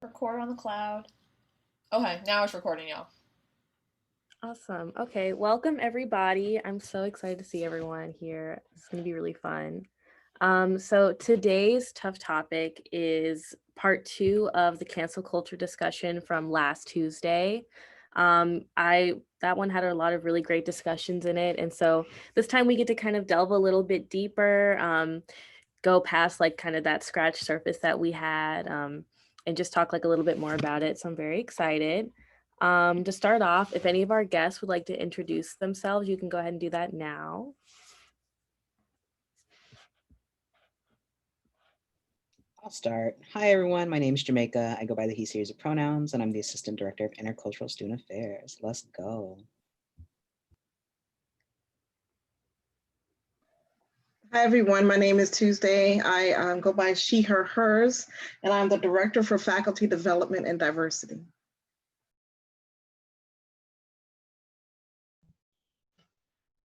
Record on the cloud. Okay, now it's recording, y'all. Awesome. Okay, welcome everybody. I'm so excited to see everyone here. It's going to be really fun. So today's tough topic is part two of the cancel culture discussion from last Tuesday. I that one had a lot of really great discussions in it, and so this time we get to kind of delve a little bit deeper, go past like kind of that scratch surface that we had, and just talk like a little bit more about it. So I'm very excited. To start off, if any of our guests would like to introduce themselves, you can go ahead and do that now. I'll start. Hi, everyone. My name is Jamaica. I go by the he series of pronouns, and I'm the Assistant Director of Intercultural Student Affairs. Let's go. Hi, everyone. My name is Tuesday. I go by she, her, hers, and I'm the Director for Faculty Development and Diversity.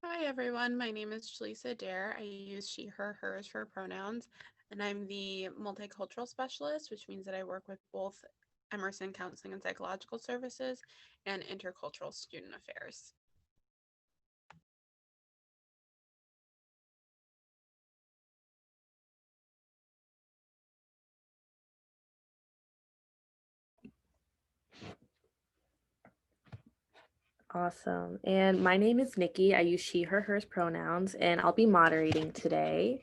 Hi everyone, my name is Shalisa Dare. I use she, her, hers for pronouns, and I'm the multicultural specialist, which means that I work with both Emerson Counseling and Psychological Services and Intercultural Student Affairs. Awesome. And my name is Nikki. I use she, her, hers pronouns, and I'll be moderating today.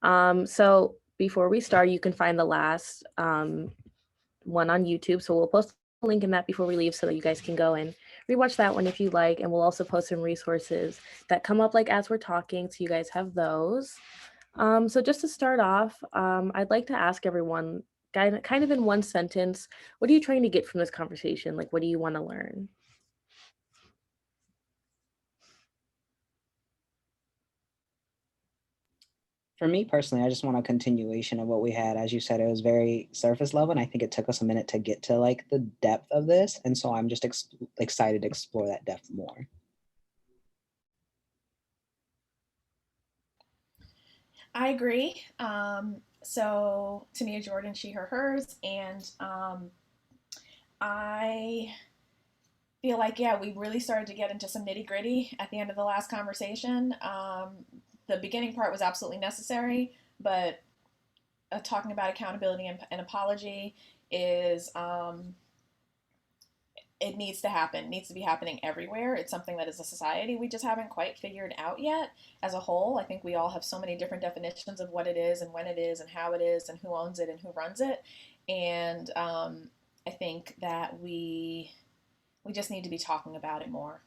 So before we start, you can find the last one on YouTube. So we'll post a link in that before we leave so that you guys can go and rewatch that one if you like. And we'll also post some resources that come up like as we're talking. So you guys have those. So just to start off, I'd like to ask everyone kind of in one sentence, what are you trying to get from this conversation? Like, what do you want to learn? For me personally, I just want a continuation of what we had. As you said, it was very surface level, and I think it took us a minute to get to like the depth of this. And so I'm just excited to explore that depth more. I agree. So Tania Jordan, she, her, hers, and I feel like we really started to get into some nitty gritty at the end of the last conversation. The beginning part was absolutely necessary, but talking about accountability and apology is it needs to happen. It needs to be happening everywhere. It's something that as a society we just haven't quite figured out yet as a whole. I think we all have so many different definitions of what it is and when it is and how it is and who owns it and who runs it. And I think that we just need to be talking about it more.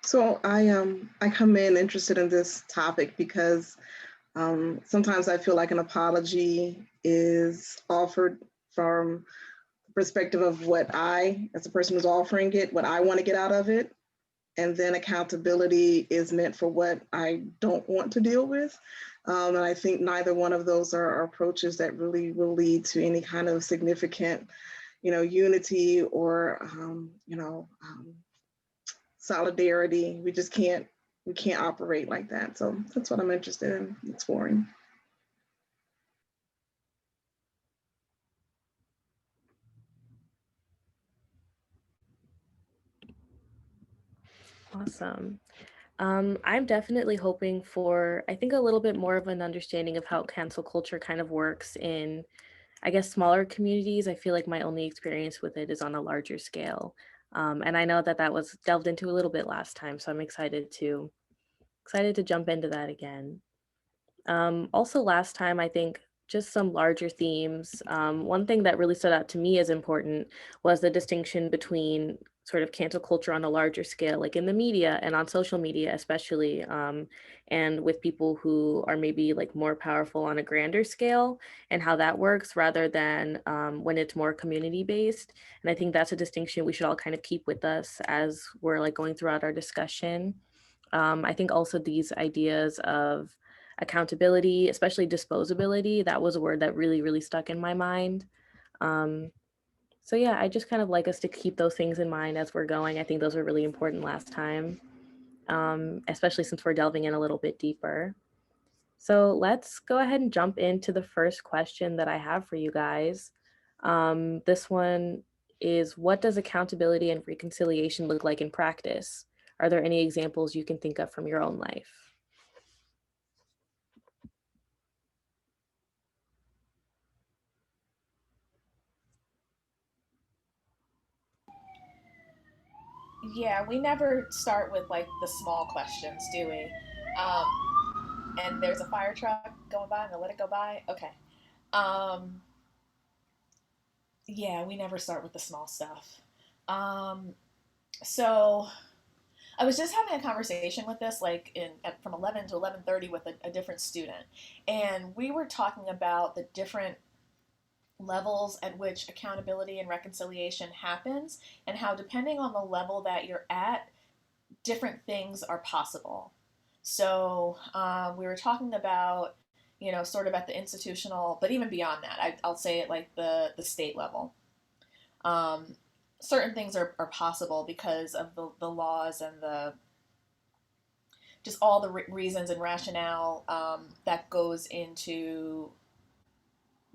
So I come in interested in this topic because sometimes I feel like an apology is offered from the perspective of what I, as a person who's offering it, what I want to get out of it. And then accountability is meant for what I don't want to deal with. And I think neither one of those are approaches that really will lead to any kind of significant, unity or, solidarity. We can't operate like that. So that's what I'm interested in exploring. Awesome. I'm definitely hoping for, I think, a little bit more of an understanding of how cancel culture kind of works in, I guess, smaller communities. I feel like my only experience with it is on a larger scale. And I know that that was delved into a little bit last time, so I'm excited to jump into that again. Also, last time, I think just some larger themes. One thing that really stood out to me as important was the distinction between sort of cancel culture on a larger scale, like in the media and on social media, especially, and with people who are maybe like more powerful on a grander scale, and how that works rather than when it's more community based. And I think that's a distinction we should all kind of keep with us as we're like going throughout our discussion. I think also these ideas of accountability, especially disposability, that was a word that really, really stuck in my mind. Um, so yeah, I just kind of like us to keep those things in mind as we're going. I think those were really important last time, especially since we're delving in a little bit deeper. So let's go ahead and jump into the first question that I have for you guys. This one is, what does accountability and reconciliation look like in practice? Are there any examples you can think of from your own life? Yeah, we never start with like the small questions, do we? Um, and there's a fire truck going by. I'm gonna let it go by. Okay. Um, yeah, we never start with the small stuff. Um, so I was just having a conversation with this, like from 11 to 11:30 with a different student, and we were talking about the different levels at which accountability and reconciliation happens, and how depending on the level that you're at, different things are possible. So we were talking about, sort of at the institutional, but even beyond that, I'll say it like the state level. Um, Certain things are possible because of the laws and the just all the reasons and rationale that goes into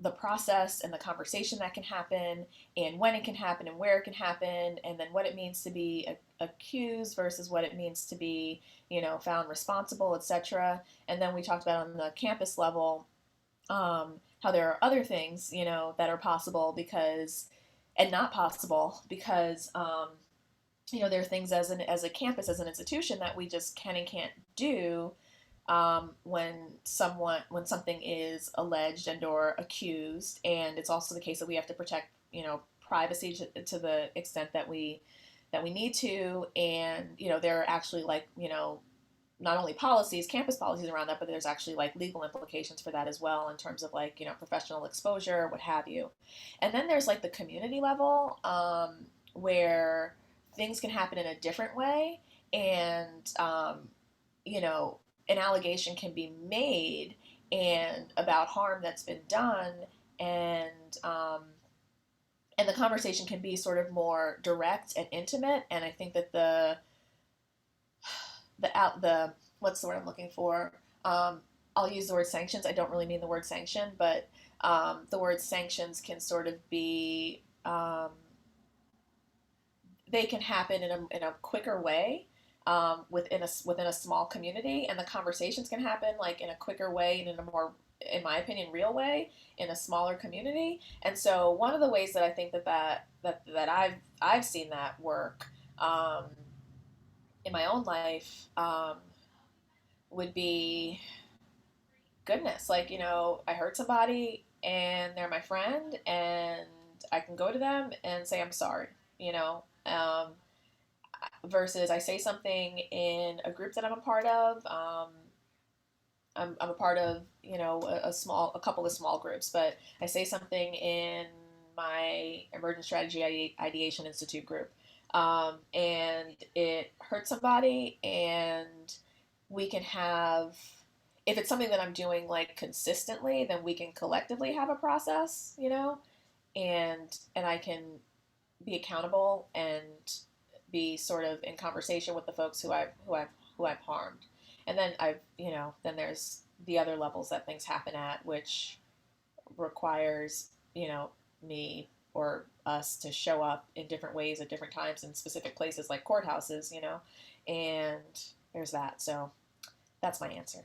the process and the conversation that can happen, and when it can happen and where it can happen, and then what it means to be accused versus what it means to be, found responsible, etc. And then we talked about on the campus level how there are other things, that are possible because and not possible because there are things as a campus, as an institution, that we just can and can't do when something is alleged and or accused. And it's also the case that we have to protect, privacy to the extent that we need to. And there are actually, like, not only policies, campus policies around that, but there's actually like legal implications for that as well, in terms of like, professional exposure, what have you. And then there's like the community level, where things can happen in a different way. And you know an allegation can be made and about harm that's been done. And and the conversation can be sort of more direct and intimate. And I think that the what's the word I'm looking for? I'll use the word sanctions. I don't really mean the word sanction, but the word sanctions can sort of be they can happen in a quicker way, within a small community, and the conversations can happen like in a quicker way and in a more, in my opinion, real way in a smaller community. And so one of the ways that I think that I've seen that work in my own life, would be, goodness, like, I hurt somebody and they're my friend, and I can go to them and say I'm sorry, versus I say something in a group that I'm a part of. I'm a part of, a couple of small groups, but I say something in my Emergent Strategy Ideation Institute group, and it hurts somebody, and we can have, if it's something that I'm doing like consistently, then we can collectively have a process, and I can be accountable and be sort of in conversation with the folks who I've harmed. And then then there's the other levels that things happen at, which requires, me or us to show up in different ways at different times in specific places like courthouses, and there's that. So that's my answer.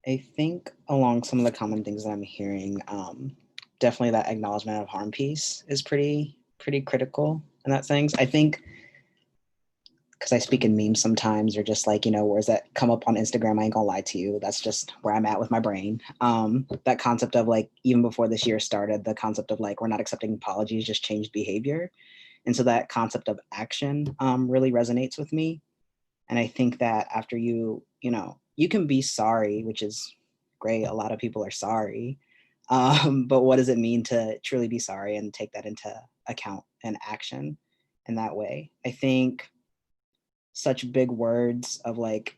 I think along some of the common things that I'm hearing, definitely that acknowledgement of harm piece is pretty critical in that things. I think because I speak in memes sometimes, or just like, words that come up on Instagram. I ain't gonna lie to you. That's just where I'm at with my brain. That concept of like, even before this year started, the concept of like, we're not accepting apologies, just changed behavior. And so that concept of action really resonates with me. And I think that after you can be sorry, which is great. A lot of people are sorry. But what does it mean to truly be sorry and take that into account and action in that way? I think such big words of like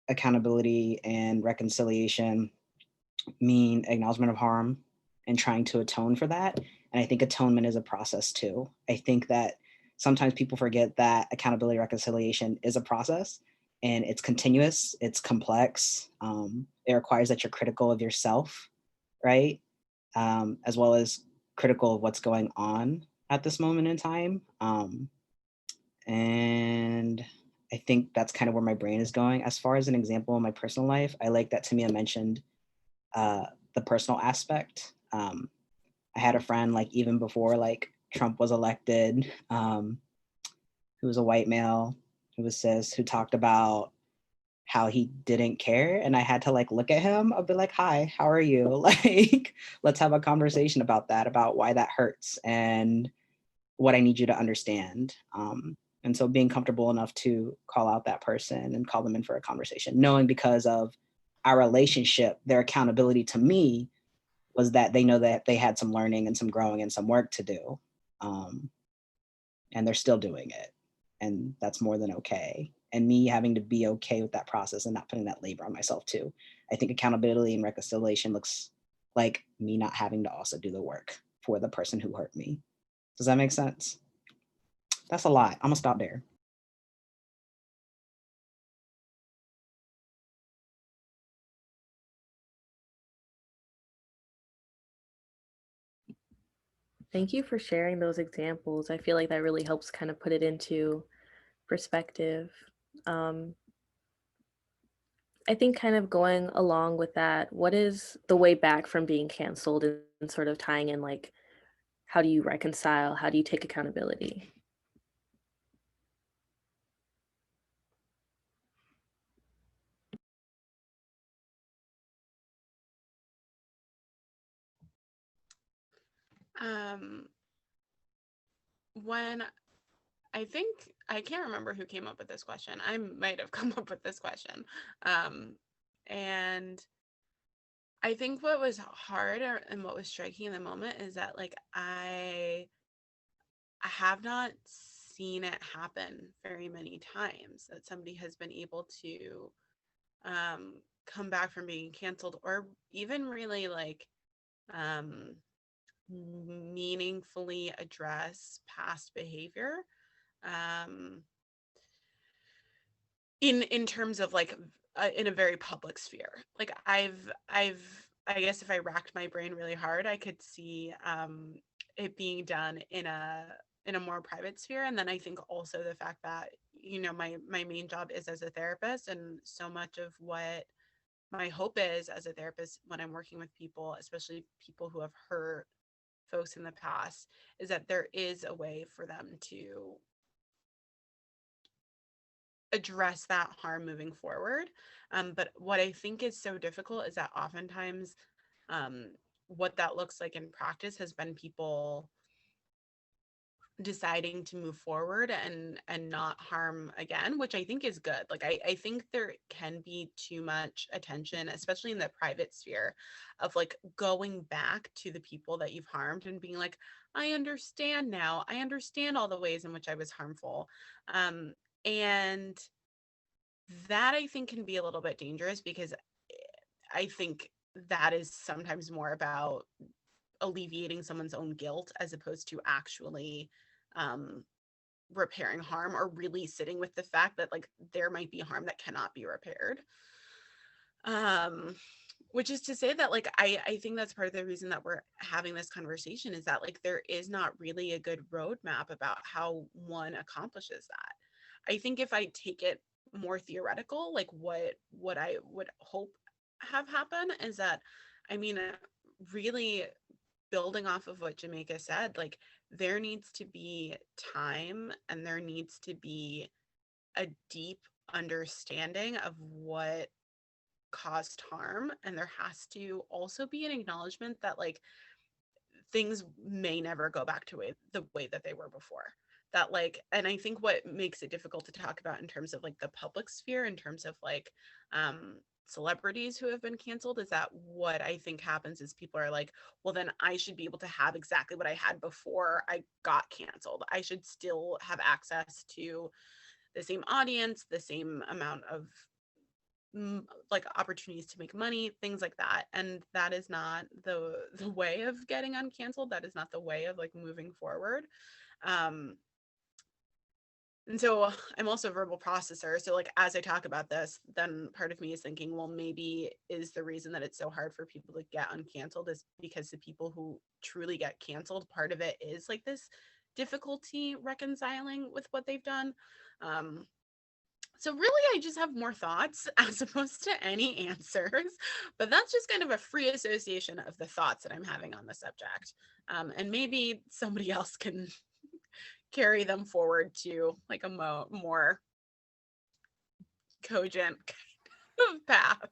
accountability and reconciliation mean acknowledgement of harm and trying to atone for that. And I think atonement is a process too. I think that sometimes people forget that accountability reconciliation is a process and it's continuous, it's complex. It requires that you're critical of yourself, right? As well as critical of what's going on at this moment in time. And I think that's kind of where my brain is going. As far as an example in my personal life, I like that Tamia mentioned the personal aspect. I had a friend like even before like Trump was elected, who was a white male, who was cis, who talked about how he didn't care. And I had to like look at him. I'll be like, hi, how are you? Like, let's have a conversation about that, about why that hurts and what I need you to understand. And so being comfortable enough to call out that person and call them in for a conversation, knowing because of our relationship, their accountability to me was that they know that they had some learning and some growing and some work to do. And they're still doing it. And that's more than okay. And me having to be okay with that process and not putting that labor on myself too. I think accountability and reconciliation looks like me not having to also do the work for the person who hurt me. Does that make sense? That's a lot. I'm gonna stop there. Thank you for sharing those examples. I feel like that really helps kind of put it into perspective. Um, I think kind of going along with that, what is the way back from being canceled and sort of tying in like, how do you reconcile? How do you take accountability? Um, when I think I can't remember who came up with this question. I might have come up with this question. And I think what was hard and what was striking in the moment is that like I have not seen it happen very many times that somebody has been able to come back from being canceled or even really like um meaningfully address past behavior um in terms of like in a very public sphere. Like I've I guess if I racked my brain really hard, I could see it being done in a more private sphere. And then I think also the fact that, you know, my main job is as a therapist, and so much of what my hope is as a therapist when I'm working with people, especially people who have hurt folks in the past, is that there is a way for them to address that harm moving forward. But what I think is so difficult is that oftentimes what that looks like in practice has been people deciding to move forward and not harm again, which I think is good. Like I think there can be too much attention, especially in the private sphere, of like going back to the people that you've harmed and being like, I understand now, I understand all the ways in which I was harmful. And that I think can be a little bit dangerous because I think that is sometimes more about alleviating someone's own guilt as opposed to actually um, repairing harm or really sitting with the fact that like there might be harm that cannot be repaired. Um, which is to say that like I think that's part of the reason that we're having this conversation is that like there is not really a good roadmap about how one accomplishes that. I think if I take it more theoretical, like what I would hope have happen is that, I mean, really building off of what Jamaica said, like there needs to be time and there needs to be a deep understanding of what caused harm, and there has to also be an acknowledgement that like things may never go back to the way that they were before. That like, and I think what makes it difficult to talk about in terms of like the public sphere, in terms of like celebrities who have been canceled, is that what I think happens is people are like, well, then I should be able to have exactly what I had before I got canceled. I should still have access to the same audience, the same amount of like opportunities to make money, things like that. And that is not the way of getting uncanceled. That is not the way of like moving forward. um And so I'm also a verbal processor. So like as I talk about this, then part of me is thinking, well, maybe is the reason that it's so hard for people to get uncanceled is because the people who truly get canceled, part of it is like this difficulty reconciling with what they've done. So really, I just have more thoughts as opposed to any answers, but that's just kind of a free association of the thoughts that I'm having on the subject. And maybe somebody else can carry them forward to like a more cogent kind of path.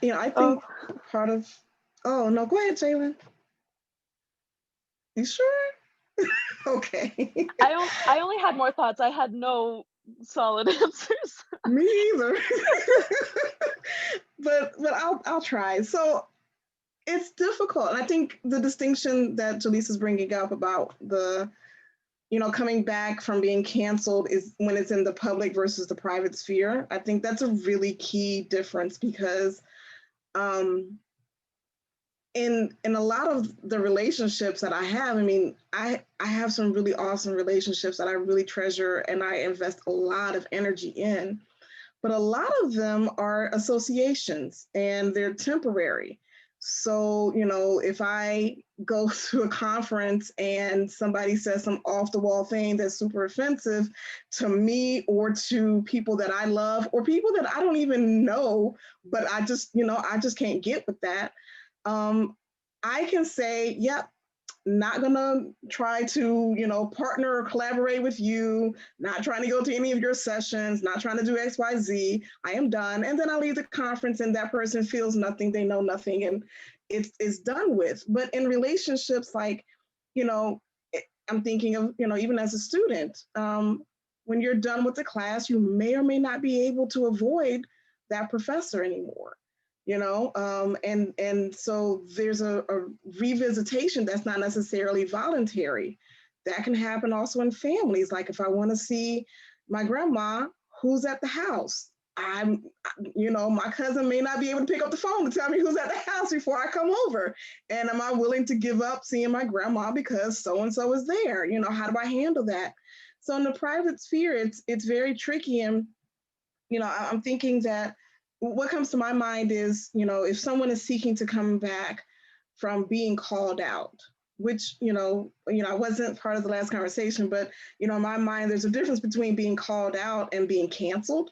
I think part of, oh no, go ahead, Jalen. You sure? Okay. I only had more thoughts. I had no solid answers. Me either. but I'll try. So it's difficult. And I think the distinction that Jaleesa is bringing up about the, coming back from being canceled is when it's in the public versus the private sphere. I think that's a really key difference because in a lot of the relationships that I have, I mean, I have some really awesome relationships that I really treasure and I invest a lot of energy in. But a lot of them are associations and they're temporary. So, if I go to a conference and somebody says some off the wall thing that's super offensive to me or to people that I love or people that I don't even know, but I just can't get with that. I can say, yep, not gonna try to, partner or collaborate with you, not trying to go to any of your sessions, not trying to do X, Y, Z. I am done. And then I leave the conference and that person feels nothing, they know nothing, and it's done with. But in relationships, like, I'm thinking of, even as a student, when you're done with the class, you may or may not be able to avoid that professor anymore. And so there's a revisitation that's not necessarily voluntary. That can happen also in families. Like if I want to see my grandma, who's at the house? My cousin may not be able to pick up the phone to tell me who's at the house before I come over. And am I willing to give up seeing my grandma because so-and-so is there? How do I handle that? So in the private sphere, it's very tricky. And, I'm thinking that what comes to my mind is, if someone is seeking to come back from being called out, which, I wasn't part of the last conversation, but, in my mind, there's a difference between being called out and being canceled.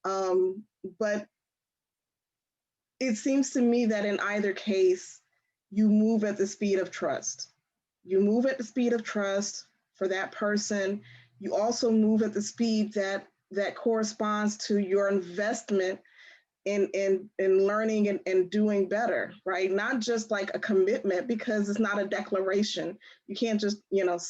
But it seems to me that in either case, you move at the speed of trust. You move at the speed of trust for that person. You also move at the speed that corresponds to your investment in learning and doing better, right? Not just like a commitment, because it's not a declaration. You can't just,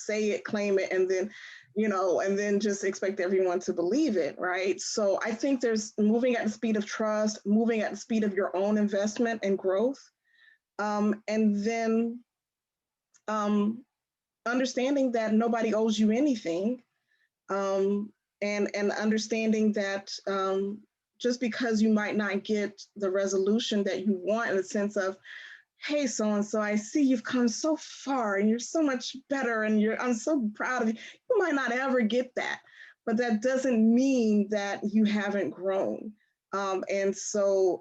say it, claim it, and then just expect everyone to believe it, right? So I think there's moving at the speed of trust, moving at the speed of your own investment and growth, and then understanding that nobody owes you anything, and understanding that just because you might not get the resolution that you want, in the sense of, hey, so-and-so, I see you've come so far and you're so much better and I'm so proud of you. You might not ever get that, but that doesn't mean that you haven't grown. And so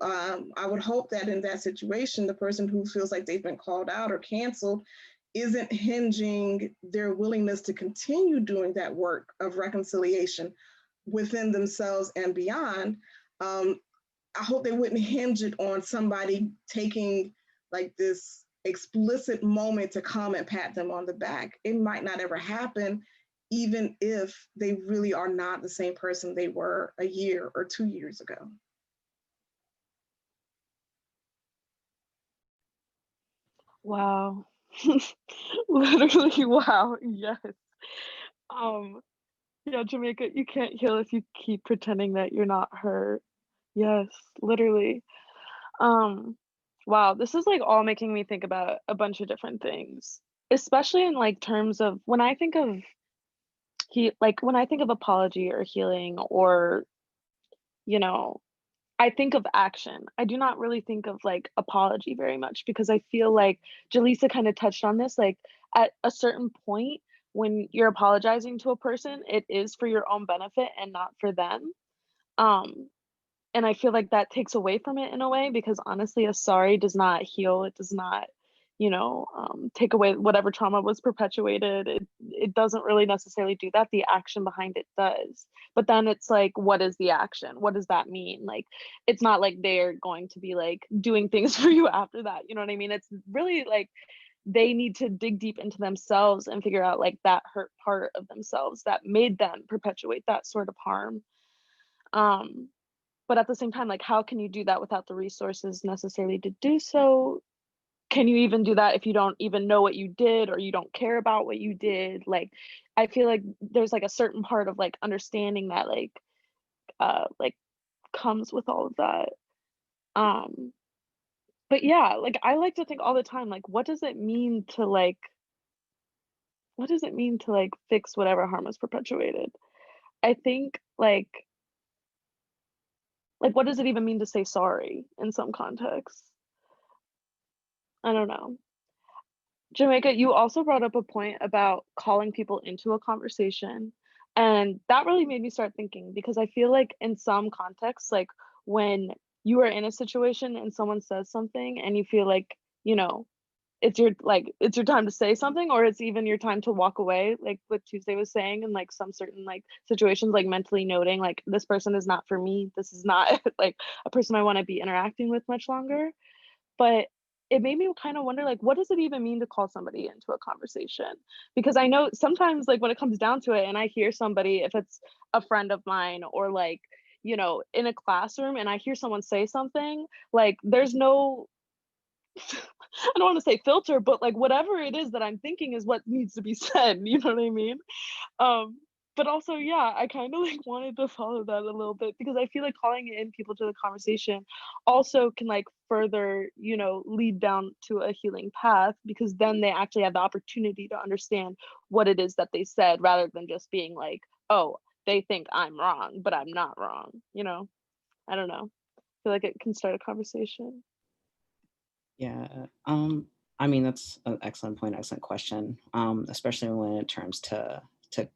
I would hope that in that situation, the person who feels like they've been called out or canceled isn't hinging their willingness to continue doing that work of reconciliation within themselves and beyond. I hope they wouldn't hinge it on somebody taking like this explicit moment to come and pat them on the back. It might not ever happen, even if they really are not the same person they were a year or 2 years ago. Wow. Literally, wow. Yes. Yeah, Jamaica, you can't heal if you keep pretending that you're not hurt. Yes, literally. Um, wow, this is like all making me think about a bunch of different things, especially in like terms of when I think of when I think of apology or healing or, you know, I think of action. I do not really think of like apology very much because I feel like Jaleesa kind of touched on this. Like at a certain point, when you're apologizing to a person, it is for your own benefit and not for them. Um, and I feel like that takes away from it in a way because honestly, a sorry does not heal. It does not, take away whatever trauma was perpetuated. It doesn't really necessarily do that. The action behind it does. But then it's like, what is the action? What does that mean? Like, it's not like they're going to be like doing things for you after that. You know what I mean? It's really like they need to dig deep into themselves and figure out like that hurt part of themselves that made them perpetuate that sort of harm. Um, but at the same time, like, how can you do that without the resources necessarily to do so? Can you even do that if you don't even know what you did or you don't care about what you did? Like, I feel like there's like a certain part of like understanding that like comes with all of that. Um, but yeah, like I like to think all the time, like, what does it mean to like fix whatever harm was perpetuated? I think like what does it even mean to say sorry in some contexts? I don't know. Jamaica, you also brought up a point about calling people into a conversation. And that really made me start thinking because I feel like in some contexts, like when you are in a situation and someone says something and you feel like, you know, it's your time to say something or it's even your time to walk away, like what Tuesday was saying, and like some certain like situations, like mentally noting, like this person is not for me. This is not like a person I want to be interacting with much longer. But it made me kind of wonder, like, what does it even mean to call somebody into a conversation? Because I know sometimes, like, when it comes down to it, and I hear somebody, if it's a friend of mine or like, in a classroom, and I hear someone say something, like, there's no, I don't want to say filter, but like, whatever it is that I'm thinking is what needs to be said. You know what I mean? Um, but also, yeah, I kind of like wanted to follow that a little bit because I feel like calling in people to the conversation also can like further, lead down to a healing path because then they actually have the opportunity to understand what it is that they said rather than just being like, oh, they think I'm wrong, but I'm not wrong. I don't know. I feel like it can start a conversation. Yeah. I mean, that's an excellent point, excellent question. Especially when it terms to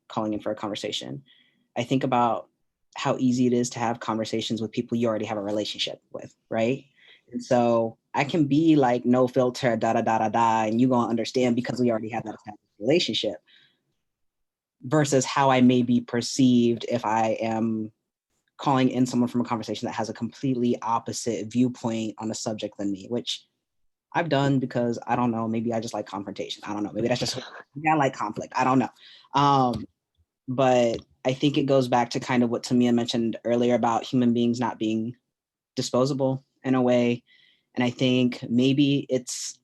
calling in for a conversation. I think about how easy it is to have conversations with people you already have a relationship with, right? And so I can be like no filter, da da da da da, and you gonna understand because we already have that established relationship. Versus how I may be perceived if I am calling in someone from a conversation that has a completely opposite viewpoint on a subject than me, which I've done because I don't know, maybe I just like confrontation. I don't know. Maybe that's just I like conflict. I don't know. But I think it goes back to kind of what Tamia mentioned earlier about human beings not being disposable in a way. And I think maybe it's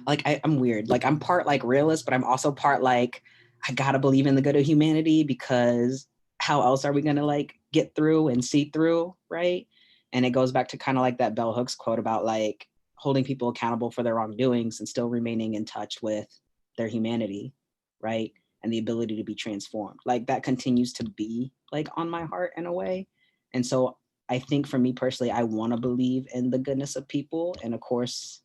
like I'm weird. Like I'm part like realist, but I'm also part like I gotta believe in the good of humanity because how else are we gonna like get through and see through, right? And it goes back to kind of like that Bell Hooks quote about like holding people accountable for their wrongdoings and still remaining in touch with their humanity, right? And the ability to be transformed. Like that continues to be like on my heart in a way. And so I think for me personally, I want to believe in the goodness of people. And of course,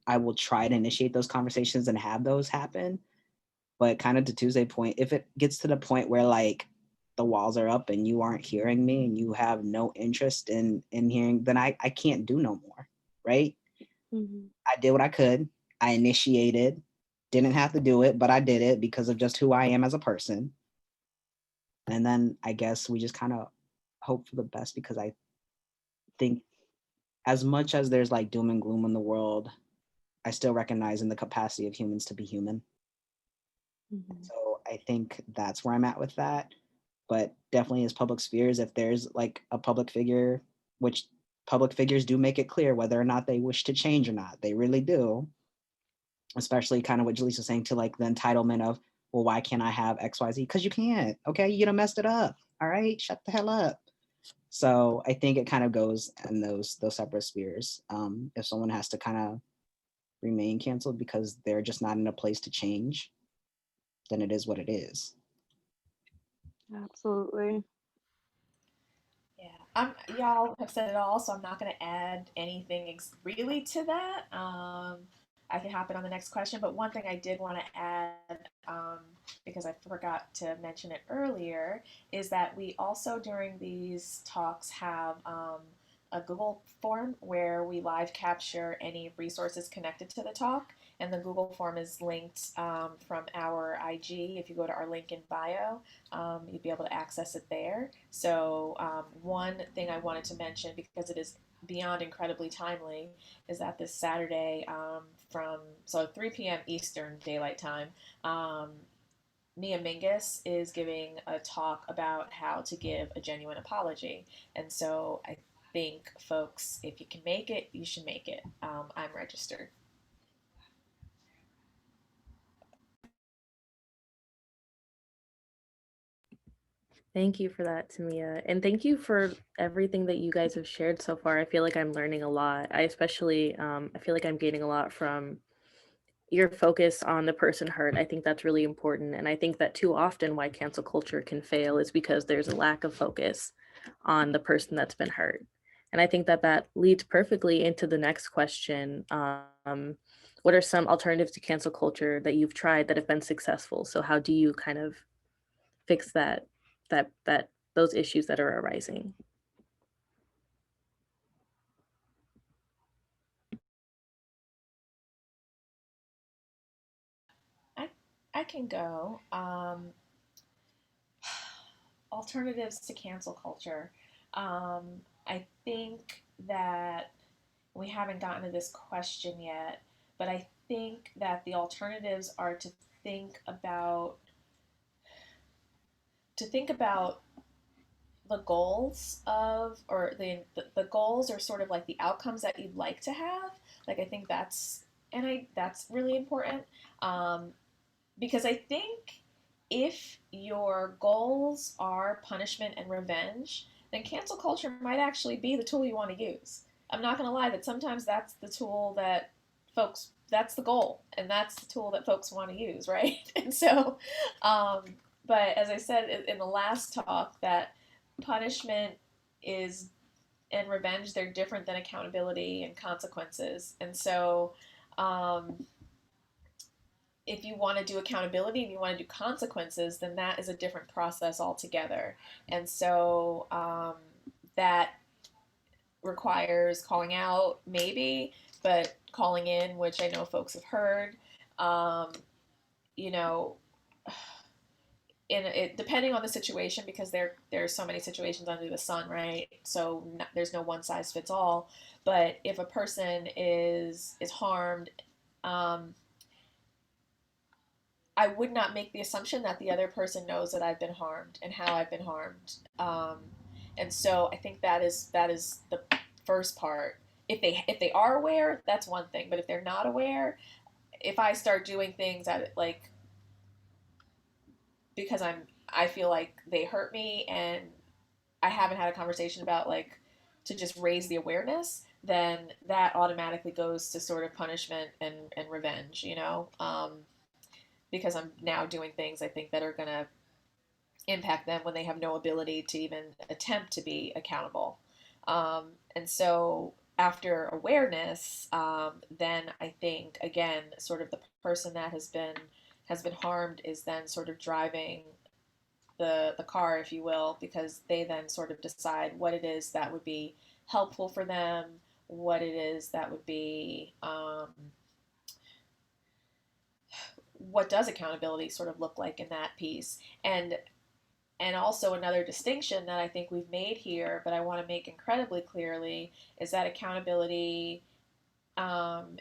I will try to initiate those conversations and have those happen. But kind of to Tuesday's point, if it gets to the point where like the walls are up and you aren't hearing me and you have no interest in hearing, then I can't do no more. Right. Mhm. I did what I could. I initiated, didn't have to do it, but I did it because of just who I am as a person. And then I guess we just kind of hope for the best because I think as much as there's like doom and gloom in the world, I still recognize in the capacity of humans to be human. Mhm. So I think that's where I'm at with that. But definitely as public spheres, if there's like a public figure, which public figures do make it clear whether or not they wish to change or not, they really do. Especially kind of what Jaleesa was saying to like the entitlement of, well, why can't I have XYZ? Because you can't. Okay, you done messed it up. All right, shut the hell up. So I think it kind of goes in those separate spheres. If someone has to kind of remain canceled because they're just not in a place to change, then it is what it is. Absolutely. Yeah, y'all have said it all, so I'm not going to add anything really to that. I can hop in on the next question. But one thing I did want to add, because I forgot to mention it earlier, is that we also during these talks have a Google form where we live capture any resources connected to the talk. And the Google form is linked from our IG. If you go to our link in bio, you'd be able to access it there. So, one thing I wanted to mention, because it is beyond incredibly timely, is that this Saturday from 3 p.m. Eastern Daylight Time, Mia Mingus is giving a talk about how to give a genuine apology. And so I think, folks, if you can make it, you should make it. I'm registered. Thank you for that, Tamia. And thank you for everything that you guys have shared so far. I feel like I'm learning a lot. I especially, I feel like I'm gaining a lot from your focus on the person hurt. I think that's really important. And I think that too often why cancel culture can fail is because there's a lack of focus on the person that's been hurt. And I think that that leads perfectly into the next question. What are some alternatives to cancel culture that you've tried that have been successful? So how do you kind of fix that those issues that are arising? I, I can go. Alternatives to cancel culture. I think that we haven't gotten to this question yet, but I think that the alternatives are think about think about the goals of, or the goals are sort of like the outcomes that you'd like to have. Like I think that's really important, um, because I think if your goals are punishment and revenge, then cancel culture might actually be the tool you want to use. I'm not going to lie that sometimes that's the tool that that's the goal, and that's the tool that folks want to use, right? And so, um, but as I said in the last talk, that punishment is and revenge, they're different than accountability and consequences. And so, um, if you want to do accountability and you want to do consequences, then that is a different process altogether. And so that requires calling out, maybe, but calling in, which I know folks have heard. Um, you know, in it depending on the situation, because there's so many situations under the sun, right? So there's no one size fits all. But if a person is harmed, um, I would not make the assumption that the other person knows that I've been harmed and how I've been harmed. And so I think that is the first part. If they are aware, that's one thing. But if they're not aware, if I start doing things that like because I feel like they hurt me and I haven't had a conversation about like to just raise the awareness, then that automatically goes to sort of punishment and revenge, because I'm now doing things I think that are going to impact them when they have no ability to even attempt to be accountable. And so after awareness, then I think again, sort of the person that has been harmed is then sort of driving the car, if you will, because they then sort of decide what it is that would be helpful for them, what it is that would be what does accountability sort of look like in that piece. And also another distinction that I think we've made here, but I want to make incredibly clearly, is that accountability and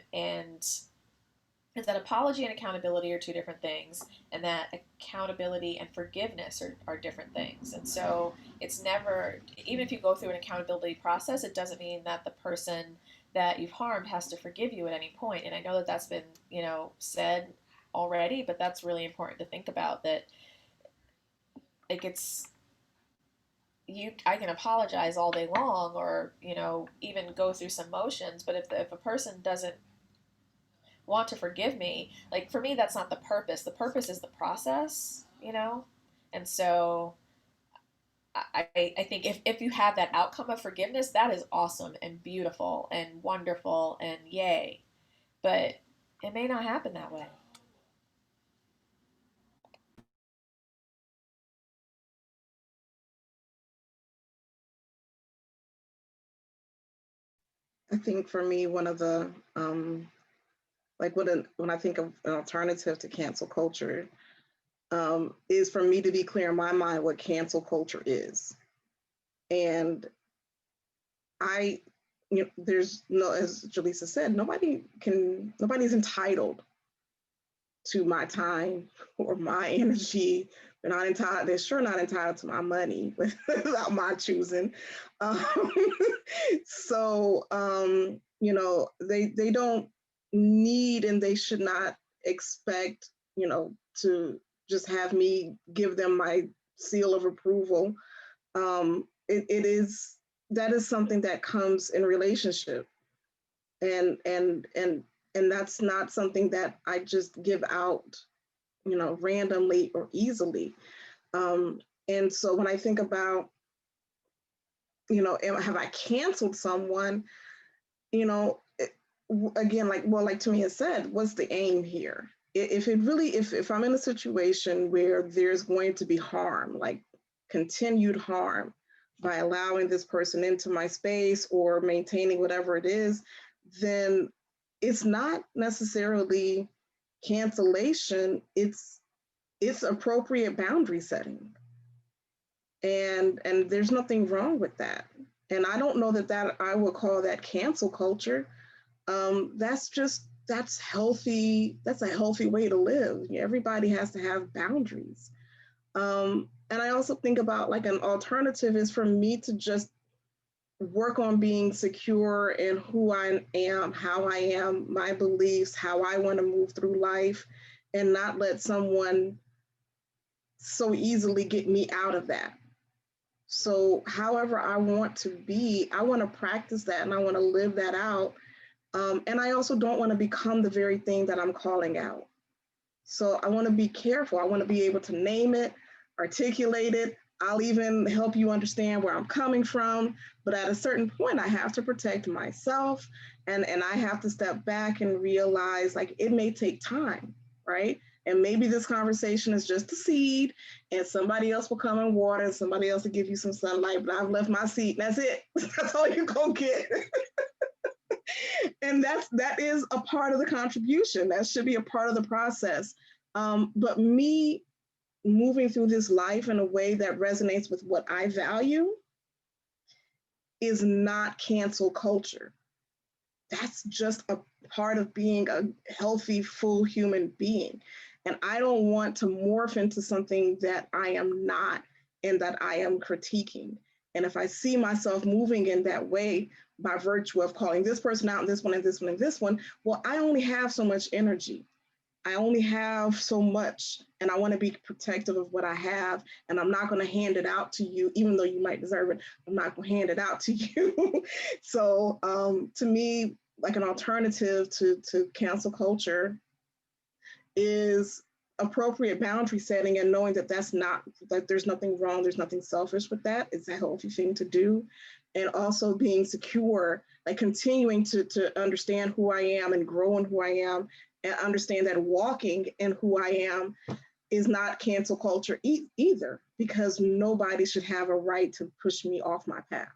is that apology and accountability are two different things, and that accountability and forgiveness are different things. And so it's never, even if you go through an accountability process, it doesn't mean that the person that you've harmed has to forgive you at any point. And I know that that's been, said already, but that's really important to think about, that like I can apologize all day long, or even go through some motions, but if a person doesn't want to forgive me, like for me that's not the purpose. The purpose is the process. And so I think if you have that outcome of forgiveness, that is awesome and beautiful and wonderful and yay. But It may not happen that way. I think for me, one of the like when I think of an alternative to cancel culture, is for me to be clear in my mind what cancel culture is. And I, there's no, as Jaleesa said, nobody's entitled to my time or my energy. They're not entitled, they're sure not entitled to my money without my choosing. Um, they don't need and they should not expect, to just have me give them my seal of approval. It is, that is something that comes in relationship, and that's not something that I just give out, randomly or easily. And so when I think about, have I canceled someone, you know, again, like Tamia said, what's the aim here? If it really, if I'm in a situation where there's going to be harm, like continued harm by allowing this person into my space or maintaining whatever it is, then it's not necessarily cancellation, it's appropriate boundary setting. And there's nothing wrong with that. And I don't know that I would call that cancel culture. That's healthy. That's a healthy way to live. Everybody has to have boundaries. And I also think about like an alternative is for me to just work on being secure in who I am, how I am, my beliefs, how I want to move through life, and not let someone so easily get me out of that. So, however I want to be, I want to practice that and I want to live that out. And I also don't want to become the very thing that I'm calling out. So, I want to be careful. I want to be able to name it, articulate it. I'll even help you understand where I'm coming from. But at a certain point, I have to protect myself, and I have to step back and realize like it may take time, right? And maybe this conversation is just a seed, and somebody else will come and water, and somebody else will give you some sunlight. But I've left my seed. That's it. That's all you're gonna get. And that is a part of the contribution. That should be a part of the process. But me moving through this life in a way that resonates with what I value is not cancel culture. That's just a part of being a healthy, full human being. And I don't want to morph into something that I am not and that I am critiquing. And if I see myself moving in that way by virtue of calling this person out and this one and this one and this one, well, I only have so much energy. I only have so much, and I want to be protective of what I have, and I'm not going to hand it out to you, even though you might deserve it. I'm not going to hand it out to you. So to me, like an alternative to cancel culture is appropriate boundary setting and knowing that that's not, that there's nothing wrong, there's nothing selfish with that. It's a healthy thing to do. And also being secure, like continuing to understand who I am and grow in who I am, and understand that walking in who I am is not cancel culture either, because nobody should have a right to push me off my path.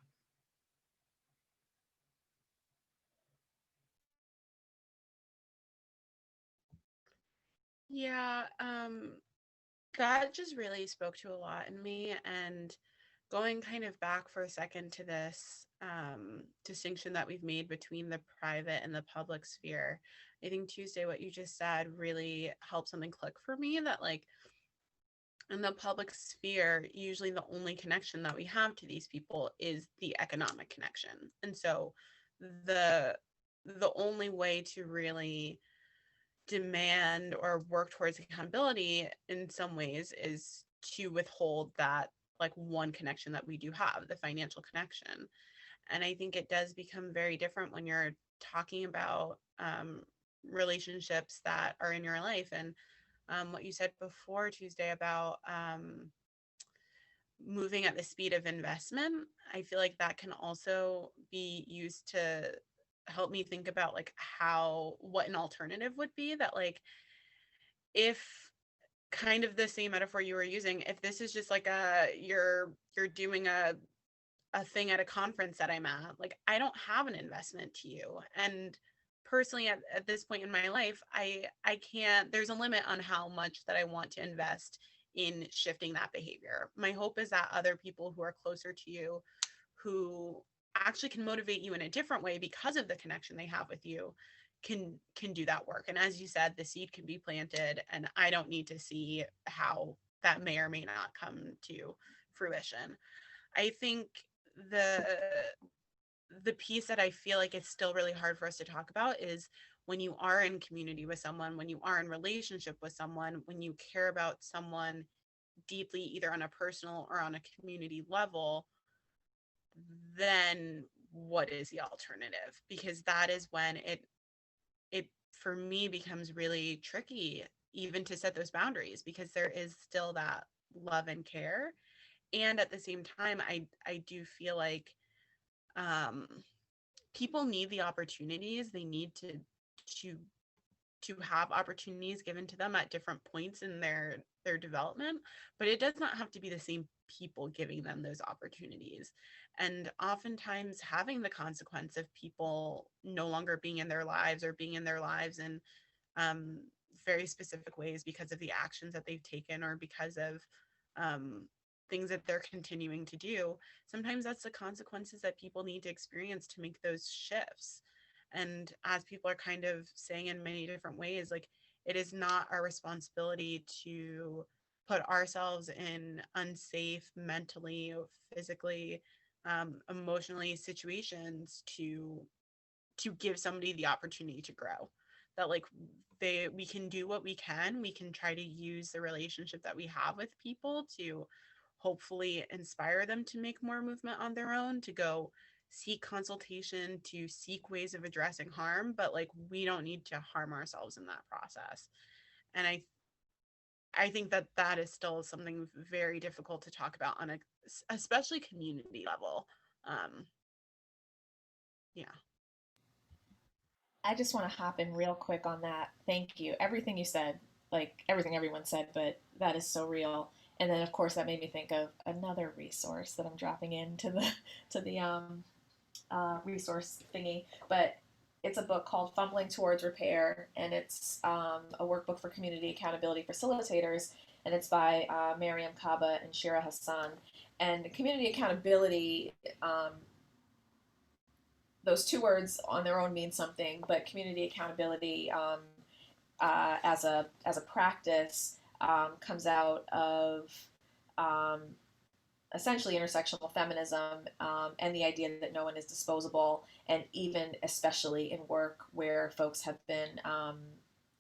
Yeah, that just really spoke to a lot in me. And going kind of back for a second to this distinction that we've made between the private and the public sphere, I think Tuesday, what you just said really helped something click for me, that like in the public sphere, usually the only connection that we have to these people is the economic connection. And so the only way to really demand or work towards accountability in some ways is to withhold that like one connection that we do have, the financial connection. And I think it does become very different when you're talking about relationships that are in your life. And what you said before, Tuesday, about moving at the speed of investment, I feel like that can also be used to helped me think about like what an alternative would be, that like if kind of the same metaphor you were using, if this is just like you're doing a thing at a conference that I'm at, like I don't have an investment to you. And personally at this point in my life, I can't, there's a limit on how much that I want to invest in shifting that behavior. My hope is that other people who are closer to you, who actually can motivate you in a different way because of the connection they have with you, can do that work. And as you said, the seed can be planted, and I don't need to see how that may or may not come to fruition. I think the the piece that I feel like it's still really hard for us to talk about is when you are in community with someone, when you are in relationship with someone, when you care about someone deeply, either on a personal or on a community level, then what is the alternative? Because that is when it for me becomes really tricky even to set those boundaries, because there is still that love and care. And at the same time, I do feel like um people need the opportunities. They need to to have opportunities given to them at different points in their development, but it does not have to be the same people giving them those opportunities. And oftentimes having the consequence of people no longer being in their lives, or being in their lives in um, very specific ways because of the actions that they've taken, or because of um, things that they're continuing to do. Sometimes that's the consequences that people need to experience to make those shifts. And as people are kind of saying in many different ways, like it is not our responsibility to put ourselves in unsafe mentally, physically, emotionally situations to give somebody the opportunity to grow. That like we can do what we can. We can try to use the relationship that we have with people to hopefully inspire them to make more movement on their own, to go seek consultation, to seek ways of addressing harm, but like we don't need to harm ourselves in that process. And I think that that is still something very difficult to talk about on a especially community level. um yeah. I just want to hop in real quick on that. Thank you. Everything you said, like everything everyone said, but that is so real. And then of course that made me think of another resource that I'm dropping into the to the resource thingy. But it's a book called Fumbling Towards Repair, and it's a workbook for community accountability facilitators, and it's by Mariam Kaba and Shira Hassan. And community accountability, those two words on their own mean something, but community accountability as a practice comes out of um, essentially intersectional feminism, and the idea that no one is disposable, and even especially in work where folks have been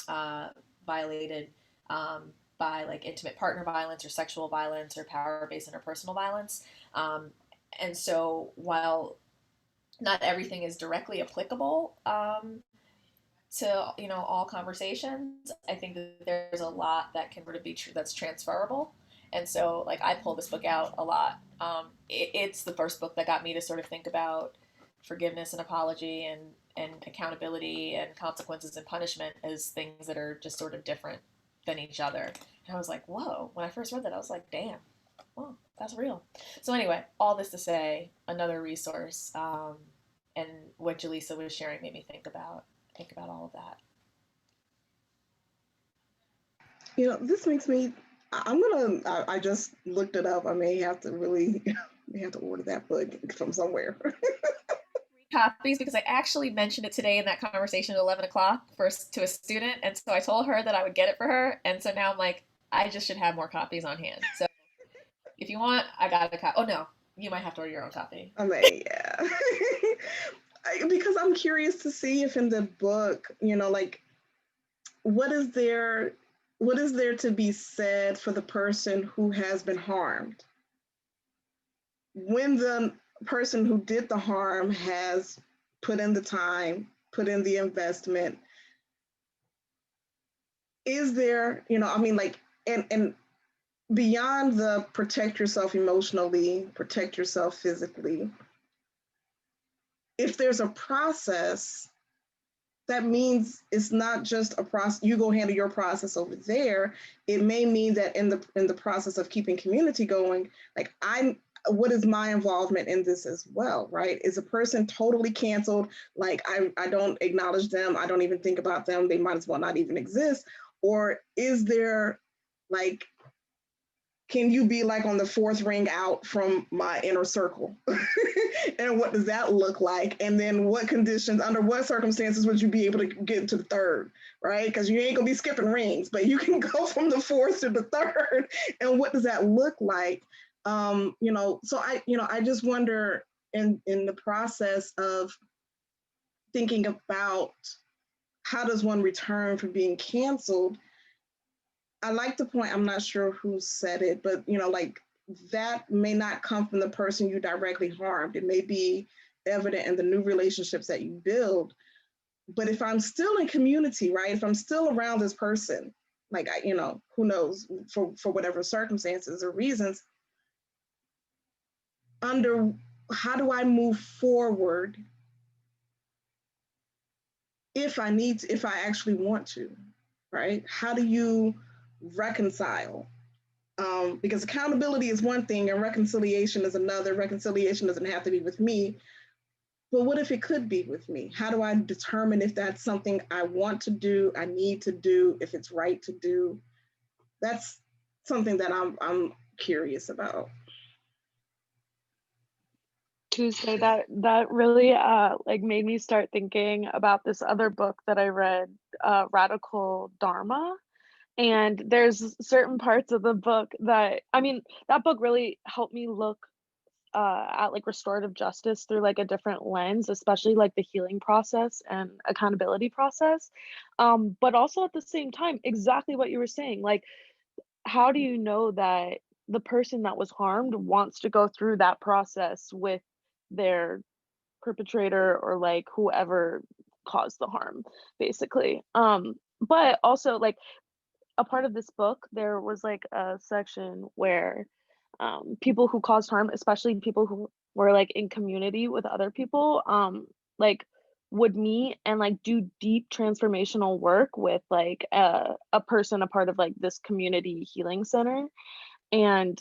uh, violated by like intimate partner violence or sexual violence or power-based interpersonal violence. Um, and so while not everything is directly applicable to all conversations, I think that there's a lot that can sort of be true that's transferable. And so like I pull this book out a lot. It's the first book that got me to sort of think about forgiveness and apology and accountability and consequences and punishment as things that are just sort of different than each other. And I was like, whoa, when I first read that I was like, damn, well, that's real. So anyway, all this to say, another resource, and what Jaleesa was sharing made me think about all of that. This makes me. I just looked it up. I may have to really, may have to order that book from somewhere. Copies because I actually mentioned it today in that conversation at 11 o'clock to a student, and so I told her that I would get it for her, and so now I'm like, I just should have more copies on hand. So if you want, I got a copy. Oh no, you might have to order your own copy. I mean, yeah. Because I'm curious to see if in the book, like what is there to be said for the person who has been harmed when the person who did the harm has put in the time, put in the investment? Is there, like, and beyond the protect yourself emotionally, protect yourself physically, if there's a process, that means it's not just a process, you go handle your process over there. It may mean that in the process of keeping community going, like what is my involvement in this as well, right? Is a person totally canceled? Like I don't acknowledge them, I don't even think about them, they might as well not even exist. Or is there like, can you be like on the fourth ring out from my inner circle? And what does that look like? And then what conditions, under what circumstances would you be able to get to the third, right? Because you ain't gonna be skipping rings, but you can go from the fourth to the third. And what does that look like? So I just wonder in the process of thinking about how does one return from being canceled. I like the point, I'm not sure who said it, but like that may not come from the person you directly harmed. It may be evident in the new relationships that you build. But if I'm still in community, right? If I'm still around this person, like who knows, for whatever circumstances or reasons, under how do I move forward if I actually want to, right? How do you reconcile? Because accountability is one thing and reconciliation is another. Reconciliation doesn't have to be with me, but what if it could be with me? How do I determine if that's something I want to do, I need to do, if it's right to do? That's something that I'm curious about. Tuesday, that really like made me start thinking about this other book that I read, Radical Dharma. And there's certain parts of the book that, I mean, that book really helped me look at like restorative justice through like a different lens, especially like the healing process and accountability process. But also at the same time, exactly what you were saying, like, how do you know that the person that was harmed wants to go through that process with their perpetrator or like whoever caused the harm, basically? But also, like, a part of this book, there was like a section where people who caused harm, especially people who were like in community with other people, like would meet and like do deep transformational work with like a person, a part of like this community healing center. And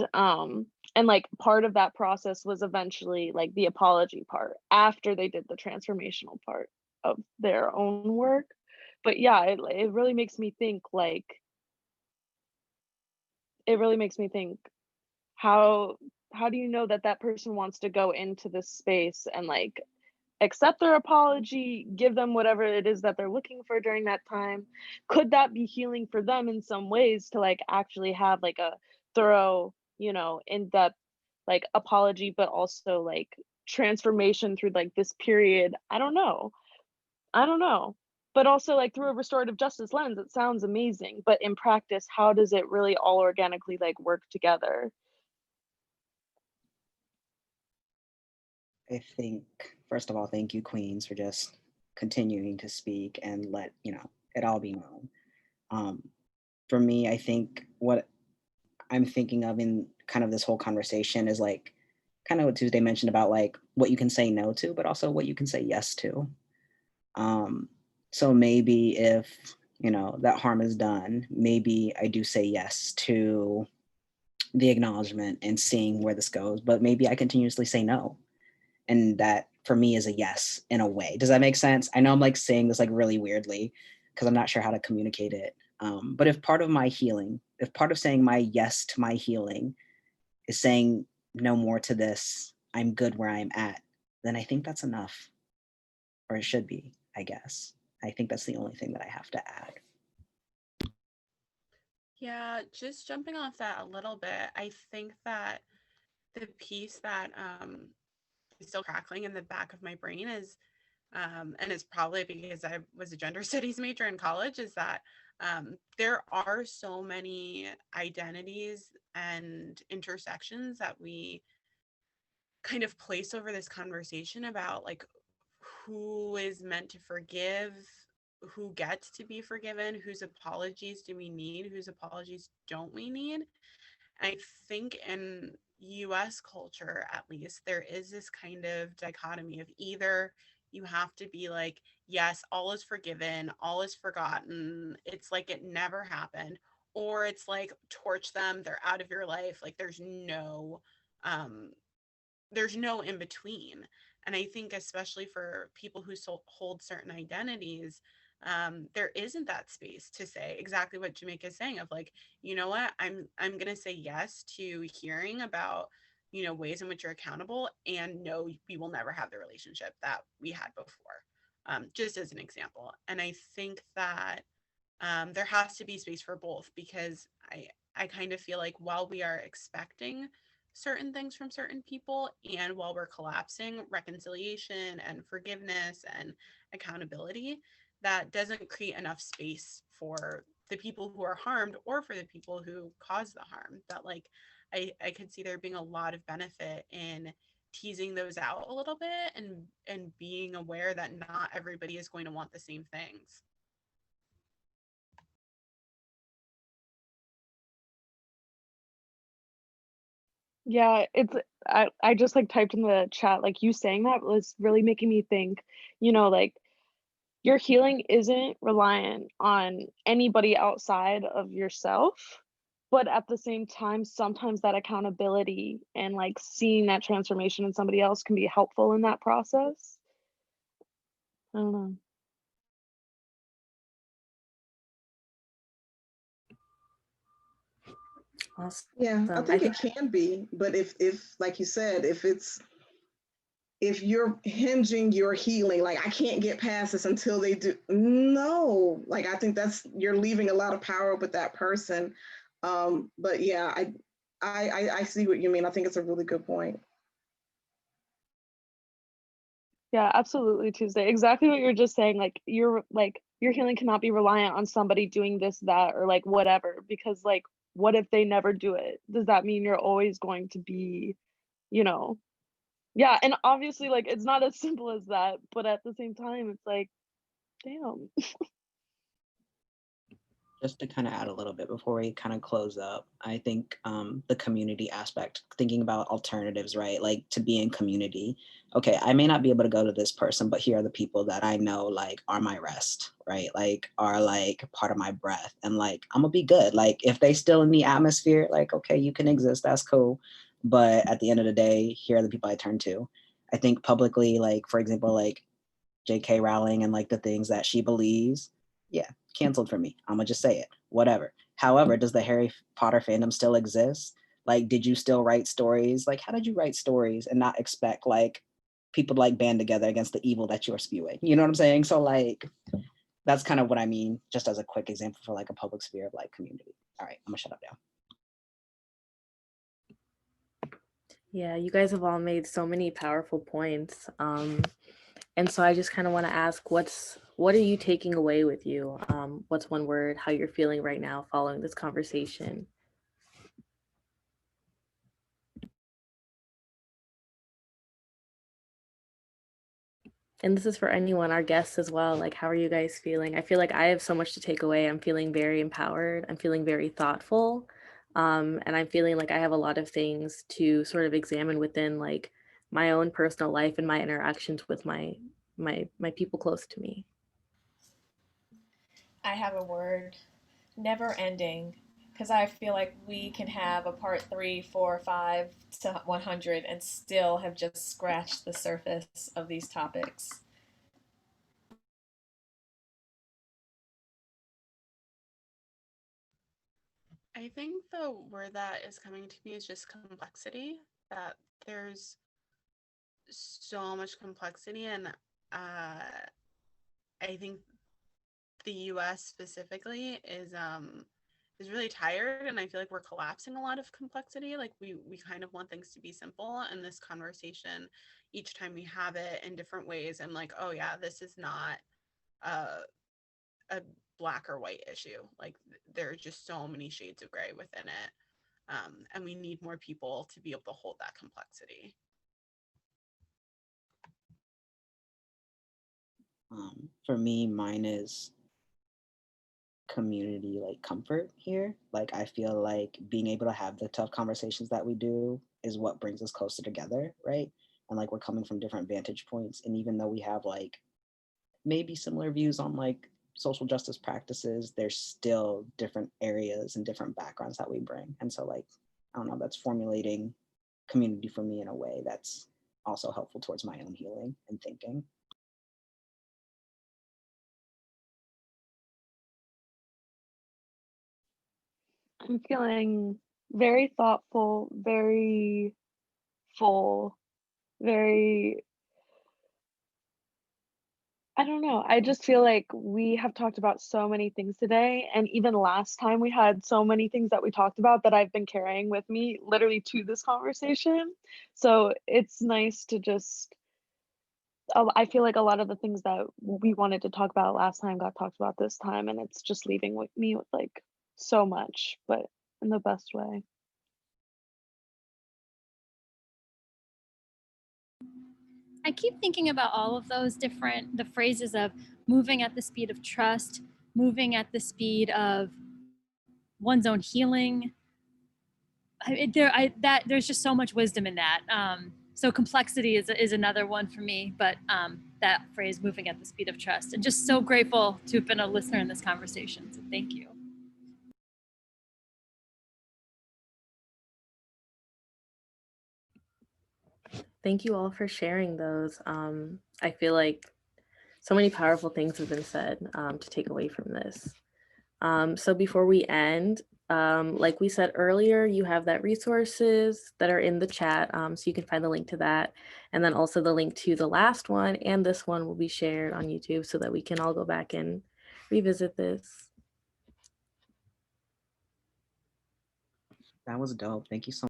like part of that process was eventually like the apology part after they did the transformational part of their own work. But yeah, it really makes me think, like, it really makes me think, how how do you know that that person wants to go into this space and like accept their apology, give them whatever it is that they're looking for during that time? Could that be healing for them in some ways to like actually have like a thorough, in-depth like apology, but also like transformation through like this period? I don't know. But also, like, through a restorative justice lens, it sounds amazing. But in practice, how does it really all organically like work together? I think, first of all, thank you, Queens, for just continuing to speak and let it all be known. Um, for me, I think what I'm thinking of in kind of this whole conversation is like kind of what Tuesday mentioned about like what you can say no to, but also what you can say yes to. So maybe if that harm is done, maybe I do say yes to the acknowledgement and seeing where this goes, but maybe I continuously say no, and that for me is a yes in a way. Does that make sense? I know I'm like saying this like really weirdly because I'm not sure how to communicate it. But if part of my healing, if part of saying my yes to my healing is saying no more to this, I'm good where I'm at, then I think that's enough, or it should be, I guess. I think that's the only thing that I have to add. Yeah, just jumping off that a little bit, I think that the piece that is still crackling in the back of my brain is, and it's probably because I was a gender studies major in college, is that there are so many identities and intersections that we kind of place over this conversation about, like, who is meant to forgive, who gets to be forgiven, whose apologies do we need, whose apologies don't we need. I think in US culture, at least, there is this kind of dichotomy of either you have to be like, yes, all is forgiven, all is forgotten, it's like it never happened, or it's like torch them, they're out of your life, like um there's no in between. And I think, especially for people who hold certain identities, there isn't that space to say exactly what Jamaica is saying of like, you know what, I'm gonna say yes to hearing about, ways in which you're accountable, and no, we will never have the relationship that we had before. Just as an example. And I think that there has to be space for both, because I kind of feel like while we are expecting certain things from certain people, and while we're collapsing reconciliation and forgiveness and accountability, that doesn't create enough space for the people who are harmed or for the people who cause the harm. That like I could see there being a lot of benefit in teasing those out a little bit, and being aware that not everybody is going to want the same things. Yeah, I just like typed in the chat, like you saying that was really making me think, like your healing isn't reliant on anybody outside of yourself, but at the same time, sometimes that accountability and like seeing that transformation in somebody else can be helpful in that process. I don't know. Yeah, I Awesome. I think think it can be, but if like you said, if you're hinging your healing, like I can't get past this until they do, no, like I think that's, you're leaving a lot of power with that person. But yeah, I see what you mean. I think it's a really good point. Yeah, absolutely, Tuesday. Exactly what you're just saying. Like your healing cannot be reliant on somebody doing this, that, or like whatever. Because like, what if they never do it? Does that mean you're always going to be, you know? Yeah, and obviously, like it's not as simple as that. But at the same time, it's like, damn. Just to kind of add a little bit before we kind of close up, I think the community aspect, thinking about alternatives, right? Like to be in community. Okay, I may not be able to go to this person, but here are the people that I know like are my rest, right? Like are like part of my breath, and like I'm gonna be good. Like if they still in the atmosphere, like okay, you can exist, that's cool. But at the end of the day, here are the people I turn to. I think publicly, like for example, like J.K. Rowling and like the things that she believes, yeah, canceled for me. I'm gonna just say it. Whatever. However, does the Harry Potter fandom still exist? Like, did you still write stories? Like, how did you write stories and not expect like people to like band together against the evil that you're spewing? You know what I'm saying? So like, that's kind of what I mean, just as a quick example for like a public sphere of like community. All right, I'm gonna shut up now. yeah, you guys have all made so many powerful points. And so I just kind of want to ask, what are you taking away with you? What's one word, how you're feeling right now following this conversation? And this is for anyone, our guests as well. Like, how are you guys feeling? I feel like I have so much to take away. I'm feeling very empowered. I'm feeling very thoughtful. And I'm feeling like I have a lot of things to sort of examine within like my own personal life and my interactions with my people close to me. I have a word: never ending. Because I feel like we can have a part 3, 4, 5 to 100 and still have just scratched the surface of these topics. I think the word that is coming to me is just complexity. That there's so much complexity, and I think the U.S. specifically is really tired, and I feel like we're collapsing a lot of complexity. Like we kind of want things to be simple, and this conversation, each time we have it in different ways, I'm like, oh yeah, this is not a a black or white issue. Like there are just so many shades of gray within it. And we need more people to be able to hold that complexity. For me, mine is community like comfort here. Like I feel like being able to have the tough conversations that we do is what brings us closer together, right? And like we're coming from different vantage points, and even though we have like maybe similar views on like social justice practices, there's still different areas and different backgrounds that we bring. And so like, I don't know, that's formulating community for me in a way that's also helpful towards my own healing and thinking. I'm feeling very thoughtful, very full, very, I don't know. I just feel like we have talked about so many things today. And even last time, we had so many things that we talked about that I've been carrying with me literally to this conversation. So it's nice to just, I feel like a lot of the things that we wanted to talk about last time got talked about this time. And it's just leaving with me with like so much, but in the best way. I keep thinking about all of those the phrases of moving at the speed of trust, moving at the speed of one's own healing. There's just so much wisdom in that. So complexity is another one for me, but that phrase, moving at the speed of trust, and just so grateful to have been a listener in this conversation. So thank you. Thank you all for sharing those. I feel like so many powerful things have been said to take away from this. So before we end, like we said earlier, you have that resources that are in the chat, so you can find the link to that. And then also the link to the last one and this one will be shared on YouTube so that we can all go back and revisit this. That was dope. Thank you so